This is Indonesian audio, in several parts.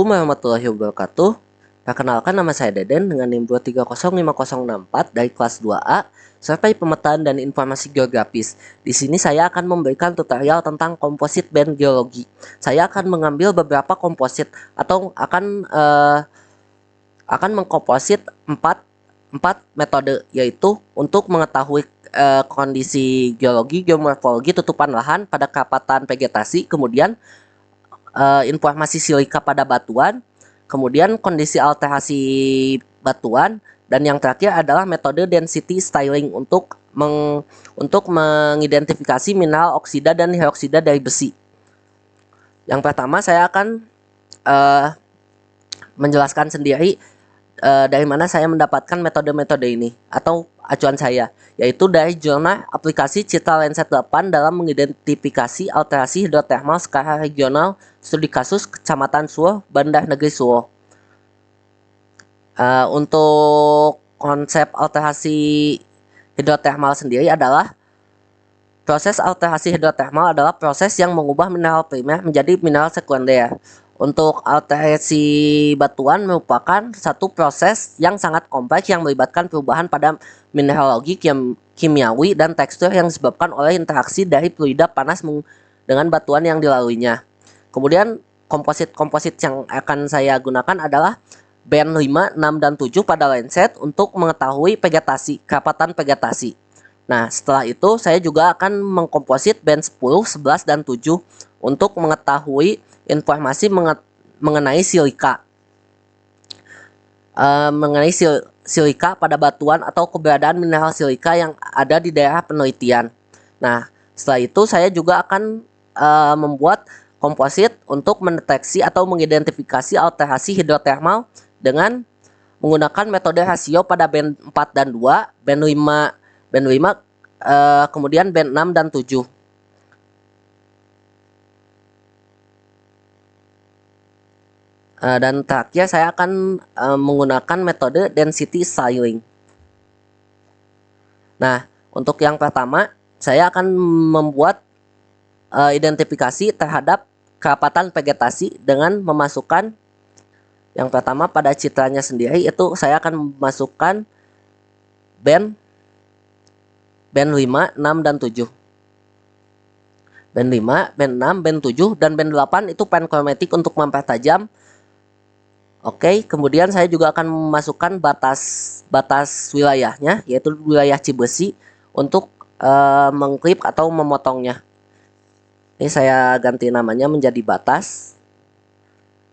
Assalamualaikum warahmatullahi wabarakatuh. Perkenalkan, nama saya Deden dengan NIM 2305064 dari kelas 2A, serta pemetaan dan informasi geografis. Di sini saya akan memberikan tutorial tentang komposit band geologi. Saya akan mengambil beberapa komposit atau akan mengkomposit empat metode, yaitu untuk mengetahui kondisi geologi, geomorfologi tutupan lahan pada kerapatan vegetasi, kemudian informasi silika pada batuan, kemudian kondisi alterasi batuan, dan yang terakhir adalah metode density styling untuk mengidentifikasi mineral oksida dan hidroksida dari besi. Yang pertama saya akan menjelaskan sendiri dari mana saya mendapatkan metode-metode ini atau acuan saya, yaitu dari jurnal aplikasi Citra Landsat 8 dalam mengidentifikasi alterasi hidrotermal skala regional studi kasus Kecamatan Suwoh, Bandar Negeri Suwoh. Untuk konsep alterasi hidrotermal sendiri adalah proses alterasi hidrotermal adalah proses yang mengubah mineral primer menjadi mineral sekunder. Untuk alterasi batuan merupakan satu proses yang sangat kompleks yang melibatkan perubahan pada mineralogi, kimiawi, dan tekstur yang disebabkan oleh interaksi dari fluida panas dengan batuan yang dilaluinya. Kemudian komposit yang akan saya gunakan adalah band 5, 6, dan 7 pada Landsat untuk mengetahui vegetasi, kerapatan vegetasi. Nah, setelah itu saya juga akan mengkomposit band 10, 11, dan 7 untuk mengetahui informasi mengenai silika. Mengenai silika pada batuan atau keberadaan mineral silika yang ada di daerah penelitian. Nah, setelah itu saya juga akan membuat komposit untuk mendeteksi atau mengidentifikasi alterasi hidrotermal dengan menggunakan metode rasio pada band 4 dan 2, band 5, kemudian band 6 dan 7. Dan terakhir saya akan menggunakan metode density styling. Nah, untuk yang pertama saya akan membuat identifikasi terhadap kerapatan vegetasi dengan memasukkan yang pertama pada citranya sendiri, itu saya akan memasukkan band 5, 6, dan 7. Band 5, band 6, band 7, dan band 8 itu pankromatik untuk mempertajam. Oke, kemudian saya juga akan memasukkan batas wilayahnya, yaitu wilayah Cibesi, untuk mengklip atau memotongnya. Ini saya ganti namanya menjadi batas.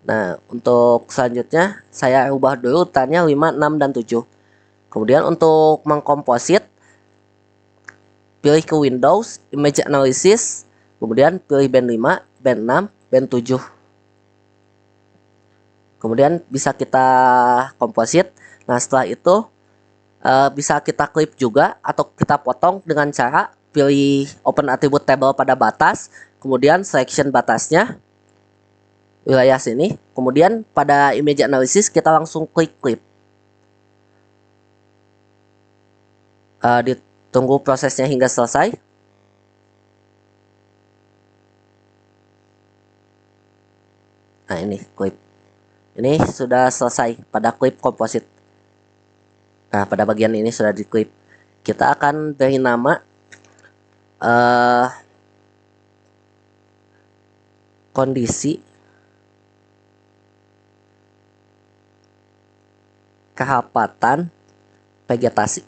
Nah, untuk selanjutnya saya ubah dulu urutannya 5, 6, dan 7. Kemudian untuk mengkomposit, pilih ke Windows, Image Analysis, kemudian pilih band 5, band 6, band 7. Kemudian bisa kita komposit. Nah, setelah itu bisa kita klip juga atau kita potong dengan cara pilih Open Attribute Table pada batas, kemudian selection batasnya, wilayah sini, kemudian pada Image Analysis kita langsung klik klip. Ditunggu prosesnya hingga selesai. Nah, ini klip. Ini sudah selesai pada klip komposit. Nah, pada bagian ini sudah diklip. Kita akan beri nama kondisi kerapatan vegetasi.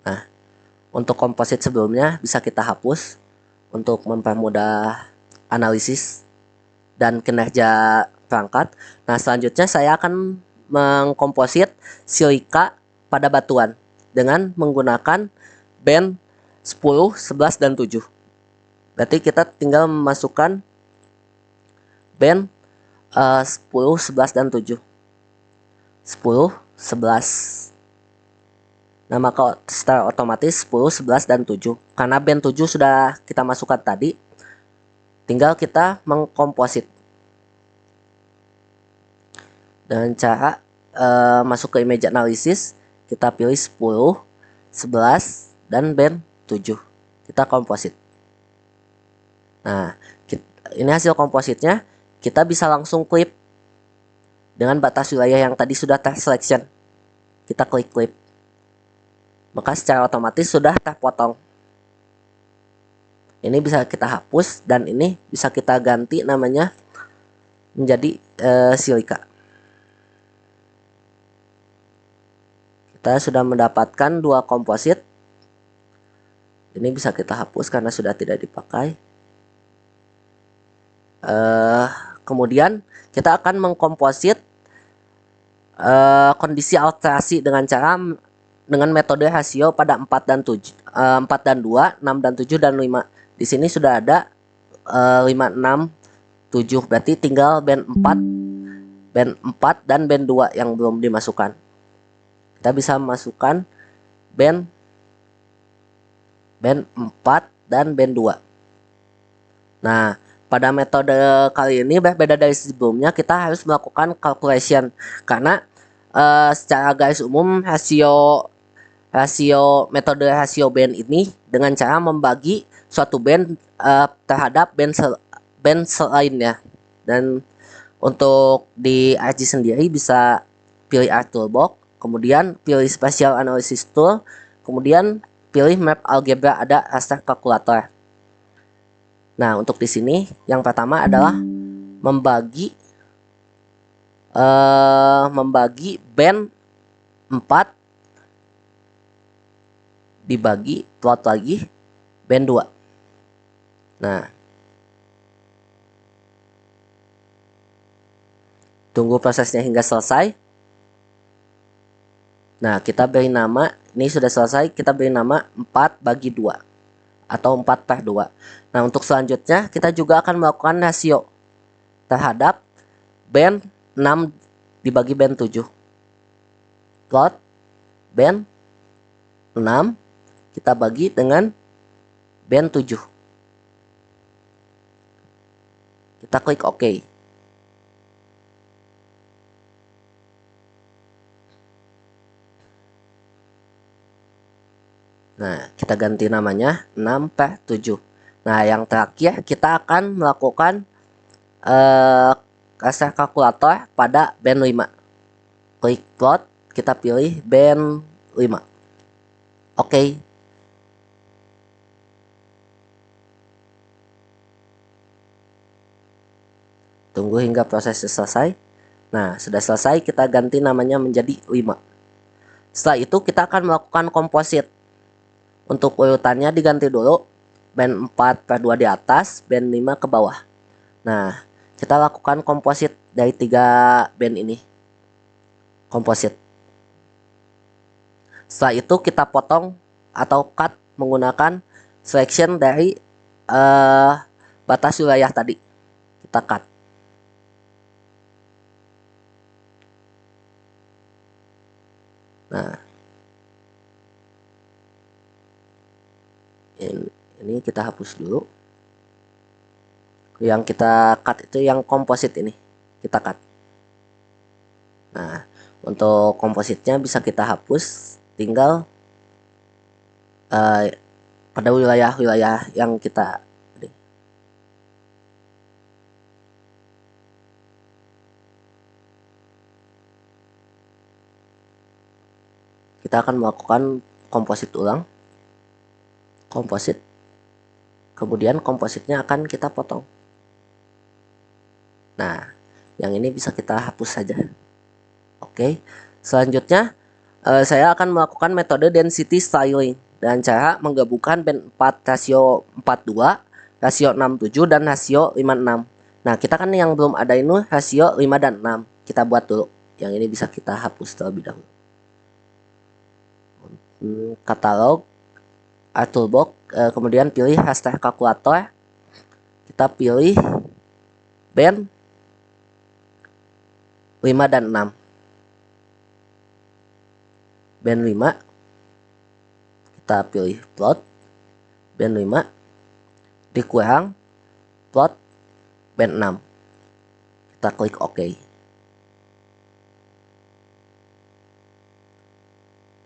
Nah, untuk komposit sebelumnya bisa kita hapus untuk mempermudah analisis dan kinerja perangkat. Nah, selanjutnya saya akan mengkomposit silika pada batuan dengan menggunakan band 10, 11, dan 7. Berarti kita tinggal memasukkan band 10, 11, dan 7. 10, 11. Nah, maka secara otomatis 10, 11, dan 7. Karena band 7 sudah kita masukkan tadi, tinggal kita mengkomposit dengan cara masuk ke Image Analysis, kita pilih 10, 11, dan band 7. Kita komposit. Nah, ini hasil kompositnya. Kita bisa langsung klip dengan batas wilayah yang tadi sudah terselection. Kita klik clip. Maka secara otomatis sudah terpotong. Ini bisa kita hapus dan ini bisa kita ganti namanya menjadi silika. Kita sudah mendapatkan dua komposit. Ini bisa kita hapus karena sudah tidak dipakai. Kemudian kita akan mengkomposit kondisi alterasi dengan metode rasio pada 4 dan 7, 4 dan 2, 6 dan 7 dan 5. Di sini sudah ada 5, 6, 7. Berarti tinggal band 4 dan band 2 yang belum dimasukkan. Kita bisa masukkan band 4 dan band 2. Nah, pada metode kali ini berbeda dari sebelumnya, kita harus melakukan calculation karena secara garis umum metode rasio band ini dengan cara membagi suatu band terhadap band selainnya. Dan untuk di RG sendiri bisa pilih R Toolbox, kemudian pilih Spatial Analysis Tool, kemudian pilih Map Algebra, ada raster kalkulator. Nah, untuk di sini yang pertama adalah membagi band 4 dibagi plot lagi band 2. Nah, tunggu prosesnya hingga selesai. Nah, kita beri nama, ini sudah selesai, kita beri nama 4/2 atau 4/2. Nah, untuk selanjutnya kita juga akan melakukan rasio terhadap band 6 dibagi band 7. Plot band 6 kita bagi dengan band 7. Kita klik OK. Nah, kita ganti namanya 6/7. Nah, yang terakhir kita akan melakukan raster kalkulator pada band 5. Klik plot, kita pilih band 5. Oke. Tunggu hingga prosesnya selesai. Nah, sudah selesai, kita ganti namanya menjadi 5. Setelah itu kita akan melakukan komposit. Untuk urutannya diganti dulu, band 4/2 di atas, band 5 ke bawah. Nah, kita lakukan komposit dari 3 band ini. Komposit. Setelah itu kita potong atau cut menggunakan selection dari batas wilayah tadi. Kita cut. Nah, ini kita hapus dulu. Yang kita cut itu yang komposit ini, kita cut. Nah, untuk kompositnya bisa kita hapus, tinggal pada wilayah-wilayah yang kita akan melakukan komposit ulang. Komposit. Kemudian kompositnya akan kita potong. Nah, yang ini bisa kita hapus saja. Oke. Selanjutnya saya akan melakukan metode density styling dengan cara menggabungkan band 4 rasio 42, rasio 67 dan rasio 56. Nah, kita kan yang belum ada ini rasio 5 dan 6. Kita buat dulu. Yang ini bisa kita hapus terlebih dahulu. Katalog, R Toolbox, kemudian pilih raster kalkulator. Kita pilih band 5 dan 6. Band 5 kita pilih plot band 5 dikurang plot band 6. Kita klik OK.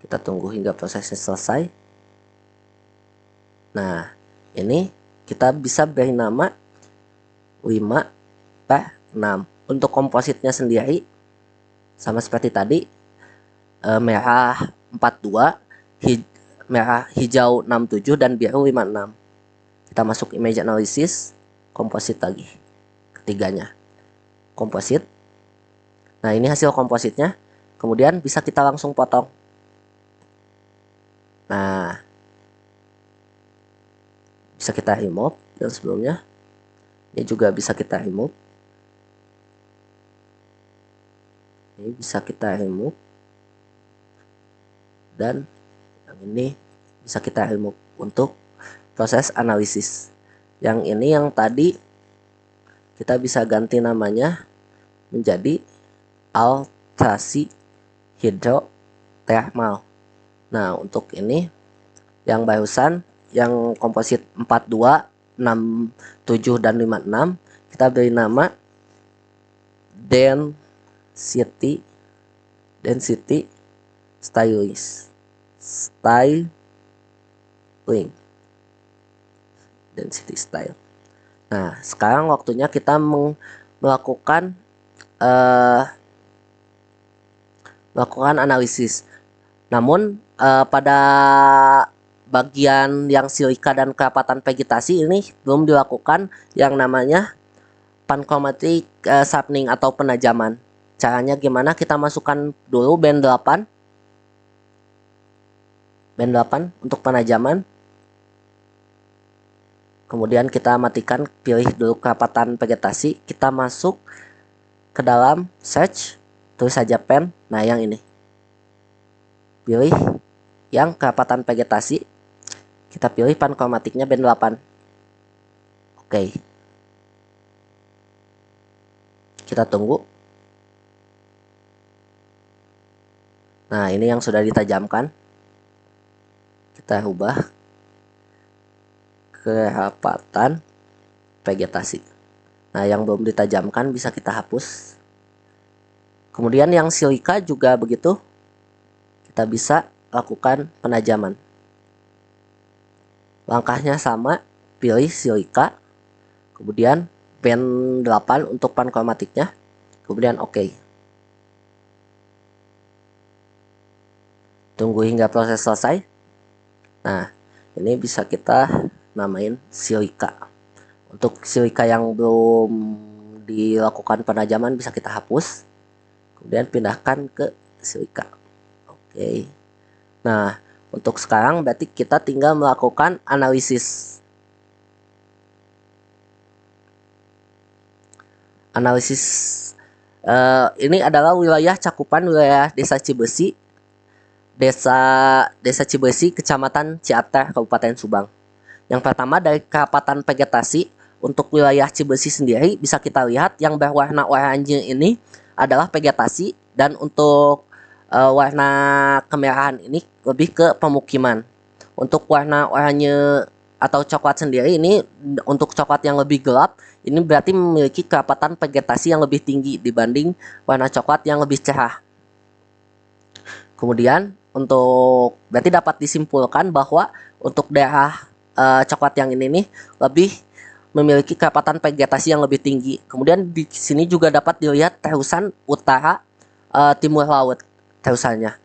Kita tunggu hingga prosesnya selesai. Nah, ini kita bisa beri nama 5/6. Untuk kompositnya sendiri sama seperti tadi, merah 42, merah hijau 67, dan biru 56. Kita masuk image analysis, komposit lagi, ketiganya komposit. Nah, ini hasil kompositnya. Kemudian bisa kita langsung potong. Nah, bisa kita remove yang sebelumnya. Ini juga bisa kita remove. Ini bisa kita remove. Dan yang ini bisa kita remove untuk proses analisis. Yang ini yang tadi kita bisa ganti namanya menjadi ultrasi hidrotermal. Nah, untuk ini yang barusan yang komposit 42, 67, dan 56 kita beri nama density style. Nah, sekarang waktunya kita melakukan analisis. Namun pada bagian yang silika dan kerapatan vegetasi ini belum dilakukan yang namanya panchromatic sharpening atau penajaman. Caranya gimana? Kita masukkan dulu band 8 untuk penajaman. Kemudian kita matikan, pilih dulu kerapatan vegetasi. Kita masuk ke dalam search, tulis saja pen. Nah, yang ini. Pilih yang kerapatan vegetasi. Kita pilih panchromaticnya band 8. Oke. Kita tunggu. Nah, ini yang sudah ditajamkan. Kita ubah kerapatan vegetasi. Nah, yang belum ditajamkan bisa kita hapus. Kemudian yang silika juga begitu. Kita bisa lakukan penajaman. Langkahnya sama, pilih silika, kemudian band 8 untuk panchromaticnya, kemudian oke. Tunggu hingga proses selesai. Nah, ini bisa kita namain silika. Untuk silika yang belum dilakukan penajaman bisa kita hapus, kemudian pindahkan ke silika. Oke. Nah, untuk sekarang berarti kita tinggal melakukan analisis. Ini adalah wilayah cakupan wilayah Desa Cibesi, Desa Cibesi, Kecamatan Ciater, Kabupaten Subang. Yang pertama dari kerapatan vegetasi. Untuk wilayah Cibesi sendiri bisa kita lihat yang berwarna oranye ini adalah vegetasi, dan untuk warna kemerahan ini lebih ke pemukiman. Untuk warna oranye atau coklat sendiri ini, untuk coklat yang lebih gelap ini berarti memiliki kerapatan vegetasi yang lebih tinggi dibanding warna coklat yang lebih cerah. Kemudian untuk berarti dapat disimpulkan bahwa untuk daerah coklat yang ini nih lebih memiliki kerapatan vegetasi yang lebih tinggi. Kemudian di sini juga dapat dilihat terusan utara timur laut terusannya.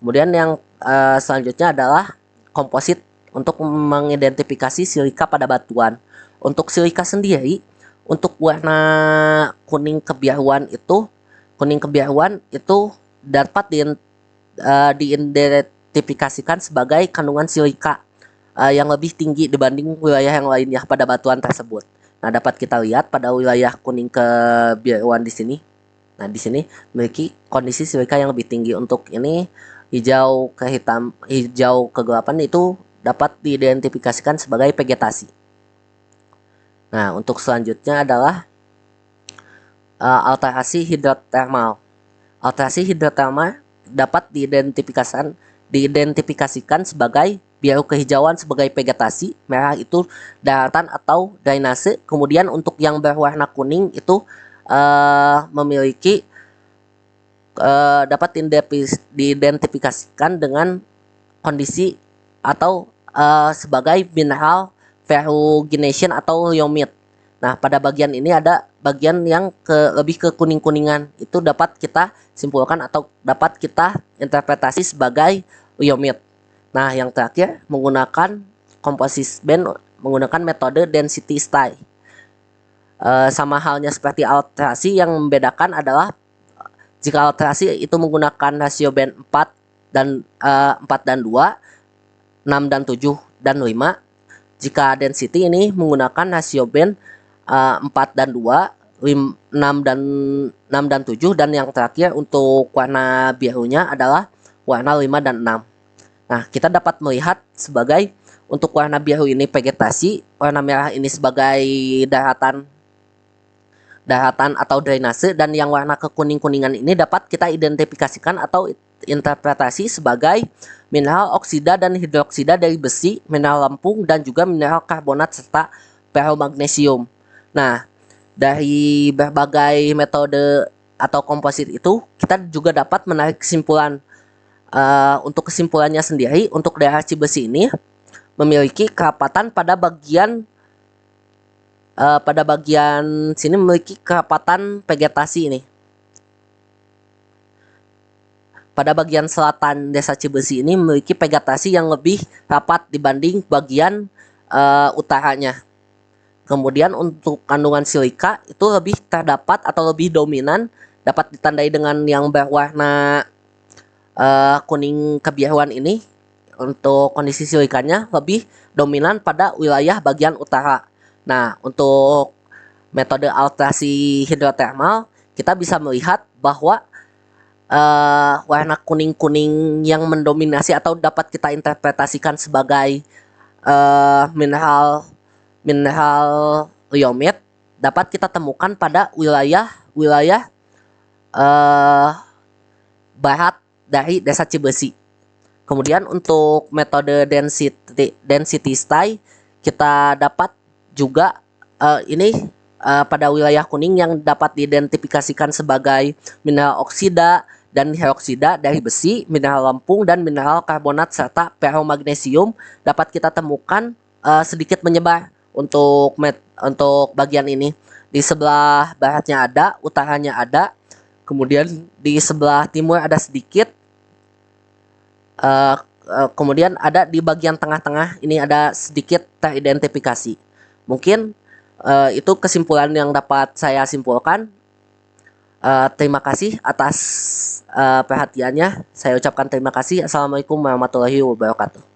Kemudian yang selanjutnya adalah komposit untuk mengidentifikasi silika pada batuan. Untuk silika sendiri, untuk warna kuning kebiruan itu dapat diidentifikasikan sebagai kandungan silika yang lebih tinggi dibanding wilayah yang lainnya pada batuan tersebut. Nah, dapat kita lihat pada wilayah kuning kebiruan di sini. Nah, di sini memiliki kondisi silika yang lebih tinggi. Untuk ini hijau ke hitam, hijau kegelapan itu dapat diidentifikasikan sebagai vegetasi. Nah, untuk selanjutnya adalah alterasi hidrotermal. Alterasi hidrotermal dapat diidentifikasikan sebagai biru kehijauan sebagai vegetasi, merah itu daratan atau drainase. Kemudian untuk yang berwarna kuning itu memiliki dapat diidentifikasikan dengan kondisi atau sebagai mineral ferrugination atau liomit. Nah, pada bagian ini ada bagian yang lebih ke kuning-kuningan. Itu dapat kita simpulkan atau dapat kita interpretasi sebagai Lyomet. Nah, yang terakhir menggunakan composite band menggunakan metode density style. Sama halnya seperti alterasi, yang membedakan adalah jika alterasi itu menggunakan rasio band 4 dan 2, 6 dan 7 dan 5. Jika density ini menggunakan rasio band 4 dan 2, 6 dan 7, dan yang terakhir untuk warna birunya adalah warna 5 dan 6. Nah, kita dapat melihat sebagai untuk warna biru ini vegetasi, warna merah ini sebagai daratan atau drainase, dan yang warna kekuning-kuningan ini dapat kita identifikasikan atau interpretasi sebagai mineral oksida dan hidroksida dari besi, mineral lempung, dan juga mineral karbonat serta ferromagnesium. Nah, dari berbagai metode atau komposit itu, kita juga dapat menarik kesimpulan. Untuk kesimpulannya sendiri, untuk daerah Cibesi ini memiliki kerapatan pada bagian sini memiliki kerapatan vegetasi ini. Pada bagian selatan desa Cibesi ini memiliki vegetasi yang lebih rapat dibanding bagian utaranya. Kemudian untuk kandungan silika itu lebih terdapat atau lebih dominan, dapat ditandai dengan yang berwarna kuning kebiruan ini. Untuk kondisi silikanya lebih dominan pada wilayah bagian utara. Nah, untuk metode alterasi hidrotermal, kita bisa melihat bahwa warna kuning-kuning yang mendominasi atau dapat kita interpretasikan sebagai mineral Lyomet dapat kita temukan pada wilayah barat dari desa Cibesi. Kemudian untuk metode density style, kita dapat juga pada wilayah kuning yang dapat diidentifikasikan sebagai mineral oksida dan hidroksida dari besi, mineral lempung, dan mineral karbonat serta ferromagnesium dapat kita temukan sedikit menyebar untuk bagian ini. Di sebelah baratnya ada, utaranya ada, kemudian di sebelah timur ada sedikit, kemudian ada di bagian tengah-tengah ini ada sedikit teridentifikasi. Mungkin itu kesimpulan yang dapat saya simpulkan. Terima kasih atas perhatiannya. Saya ucapkan terima kasih. Assalamualaikum warahmatullahi wabarakatuh.